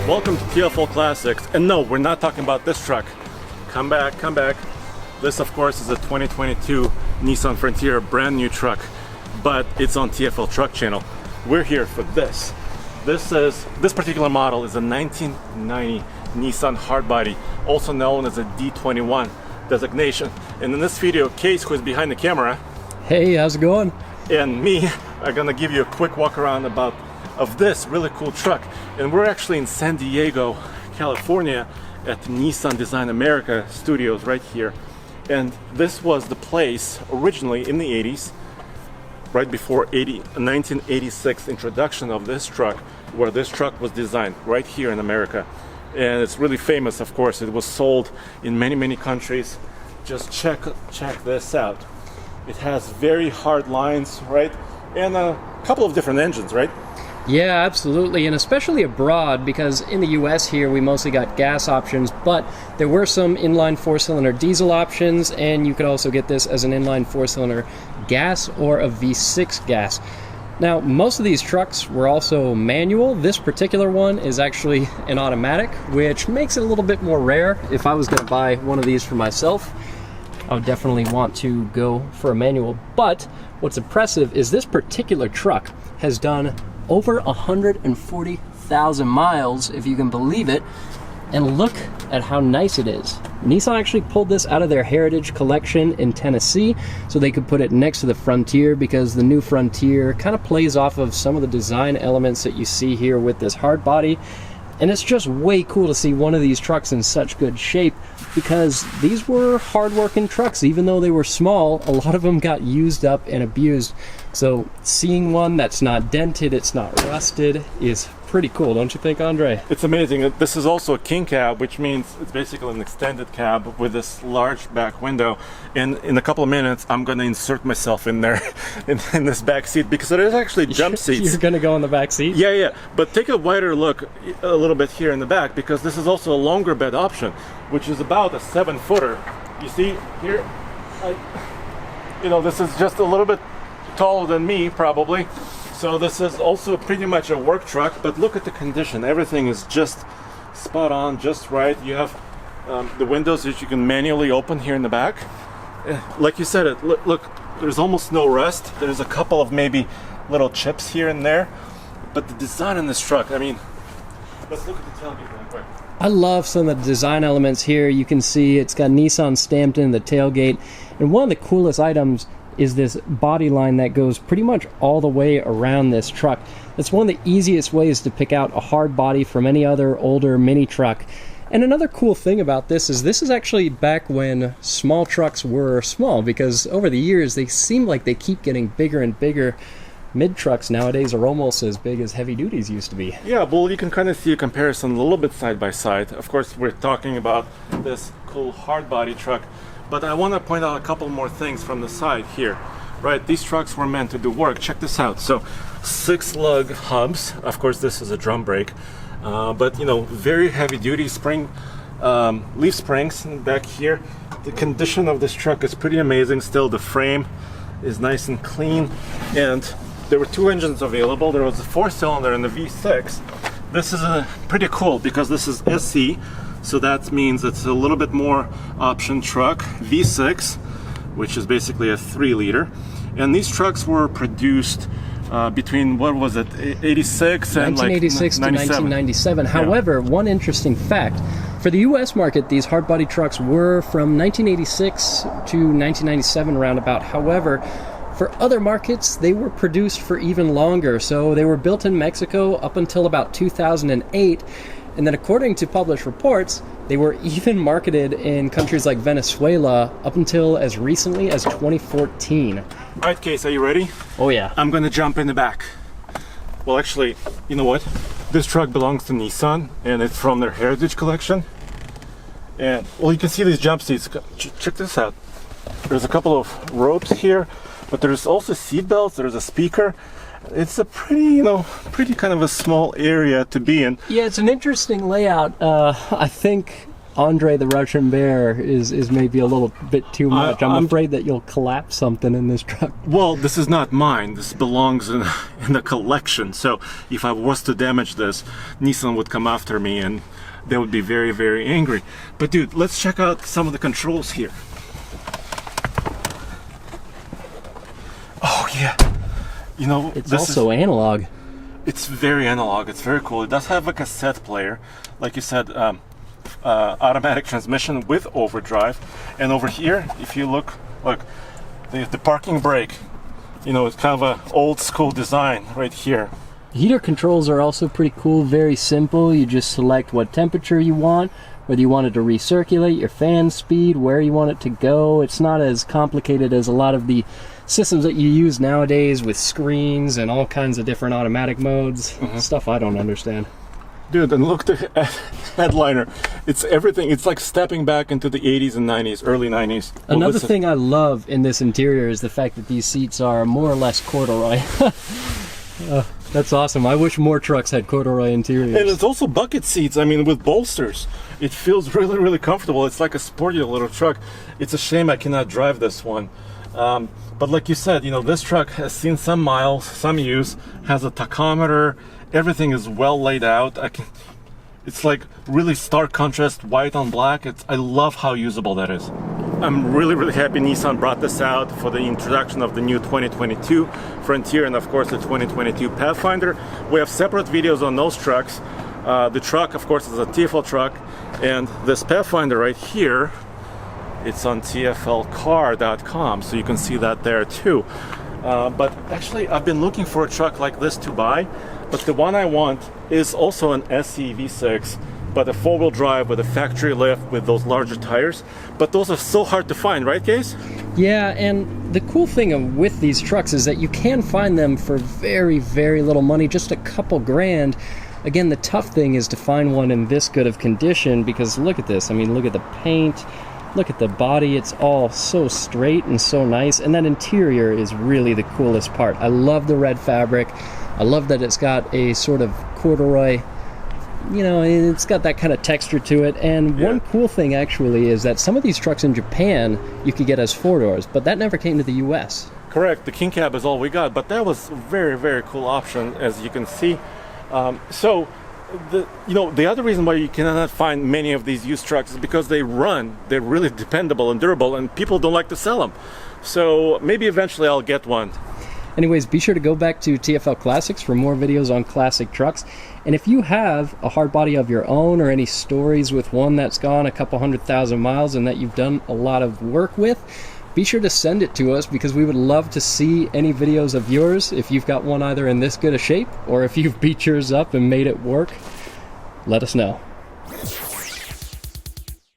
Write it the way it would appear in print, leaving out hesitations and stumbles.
Welcome to TFL Classics. And no, we're not talking about this truck. Come back, come back. This, of course, is a 2022 Nissan Frontier, brand new truck, but it's on TFL Truck Channel. We're here for this. This particular model is a 1990 Nissan Hardbody, also known as a D21 designation. And in this video, Kase, who is behind the camera, hey, how's it going? And me are gonna give you a quick walk around of this really cool truck. And we're actually in San Diego, California at Nissan Design America studios right here. And this was the place originally in the 80s, right before 1986 introduction of this truck, where this truck was designed right here in America. And it's really famous, of course. It was sold in many countries. Just check this out. It has very hard lines, right? And a couple of different engines, right? Yeah, absolutely, and especially abroad, because in the US here we mostly got gas options, but there were some inline four-cylinder diesel options, and you could also get this as an inline four-cylinder gas or a V6 gas. Now, most of these trucks were also manual. This particular one is actually an automatic, which makes it a little bit more rare. If I was going to buy one of these for myself, I would definitely want to go for a manual. But what's impressive is this particular truck has done over 140,000 miles, if you can believe it, and look at how nice it is. Nissan actually pulled this out of their Heritage collection in Tennessee so they could put it next to the Frontier, because the new Frontier kind of plays off of some of the design elements that you see here with this hard body. And it's just way cool to see one of these trucks in such good shape, because these were hard-working trucks. Even though they were small, a lot of them got used up and abused. So seeing one that's not dented, it's not rusted, is pretty cool, don't you think, Andre? It's amazing. This is also a king cab, which means it's basically an extended cab with this large back window. And in a couple of minutes, I'm going to insert myself in there, in this back seat, because there is actually jump seats. You're going to go in the back seat? Yeah. But take a wider look a little bit here in the back, because this is also a longer bed option, which is about a 7-footer. You see here, this is just a little bit taller than me, probably. So this is also pretty much a work truck, but look at the condition. Everything is just spot on, just right. You have the windows that you can manually open here in the back. Like you said, look, there's almost no rust. There's a couple of maybe little chips here and there, but the design in this truck, I mean, let's look at the tailgate real quick. I love some of the design elements here. You can see it's got Nissan stamped in the tailgate, and one of the coolest items is this body line that goes pretty much all the way around this truck. It's one of the easiest ways to pick out a hard body from any other older mini truck. And another cool thing about this is actually back when small trucks were small, because over the years they seem like they keep getting bigger and bigger. Mid trucks nowadays are almost as big as heavy duties used to be. Yeah, well, you can kind of see a comparison a little bit side by side. Of course, we're talking about this cool hard body truck, but I want to point out a couple more things from the side here. Right, these trucks were meant to do work. Check this out. So 6-lug hubs. Of course, this is a drum brake, but very heavy duty spring, leaf springs back here. The condition of this truck is pretty amazing still. The frame is nice and clean, and there were 2 engines available. There was a 4-cylinder and the V6. This is pretty cool, because this is SE, so that means it's a little bit more option truck. V6, which is basically a 3-liter. And these trucks were produced between, what was it, 86 and 1986 to 1997. Yeah. However, one interesting fact, for the US market, these hardbody trucks were from 1986 to 1997 roundabout. However, for other markets, they were produced for even longer. So they were built in Mexico up until about 2008. And then according to published reports, they were even marketed in countries like Venezuela up until as recently as 2014. All right, Kase, are you ready? Oh yeah. I'm gonna jump in the back. Well, actually, you know what? This truck belongs to Nissan, and it's from their Heritage collection. And, well, you can see these jump seats. Check this out. There's a couple of ropes here, but there's also seat belts. There's a speaker. It's a pretty kind of a small area to be in. Yeah, it's an interesting layout. I think Andre the Russian Bear is maybe a little bit too much. I'm afraid that you'll collapse something in this truck. Well, this is not mine. This belongs in the collection. So if I was to damage this, Nissan would come after me and they would be very, very angry. But dude, let's check out some of the controls here. Oh yeah. You know, it's also analog. It's very analog. It's very cool. It does have a cassette player, like you said, automatic transmission with overdrive. And over here, if you look, the parking brake. You know, it's kind of an old school design right here. Heater controls are also pretty cool. Very simple. You just select what temperature you want, whether you want it to recirculate, your fan speed, where you want it to go. It's not as complicated as a lot of the systems that you use nowadays with screens and all kinds of different automatic modes. Stuff I don't understand. Dude, and look at the headliner. It's everything. It's like stepping back into the 80s and 90s, early 90s. Well, another thing I love in this interior is the fact that these seats are more or less corduroy. That's awesome. I wish more trucks had corduroy interiors. And it's also bucket seats, I mean, with bolsters. It feels really, really comfortable. It's like a sporty little truck. It's a shame I cannot drive this one. But like you said, you know, this truck has seen some miles, some use, has a tachometer, everything is well laid out. It's like really stark contrast, white on black. I love how usable that is. I'm really, really happy Nissan brought this out for the introduction of the new 2022 Frontier and of course the 2022 Pathfinder. We have separate videos on those trucks. The truck, of course, is a TFL truck, and this Pathfinder right here, it's on TFLcar.com, so you can see that there too. But actually, I've been looking for a truck like this to buy, but the one I want is also an SE V6, but a four-wheel drive with a factory lift with those larger tires. But those are so hard to find, right, Kase? Yeah, and the cool thing with these trucks is that you can find them for very, very little money, just a couple grand. Again, the tough thing is to find one in this good of condition, because look at this. I mean, look at the paint. Look at the body, it's all so straight and so nice, and that interior is really the coolest part. I love the red fabric. I love that it's got a sort of corduroy, you know, it's got that kind of texture to it. And one cool thing actually is that some of these trucks in Japan you could get as four doors, but that never came to the US. Correct, the King Cab is all we got, but that was a very, very cool option, as you can see. The other reason why you cannot find many of these used trucks is because they're really dependable and durable, and people don't like to sell them. So maybe eventually I'll get one. Anyways, be sure to go back to TFL Classics for more videos on classic trucks. And if you have a hardbody of your own or any stories with one that's gone a couple 100,000 miles and that you've done a lot of work with, be sure to send it to us, because we would love to see any videos of yours. If you've got one either in this good a shape or if you've beat yours up and made it work, let us know.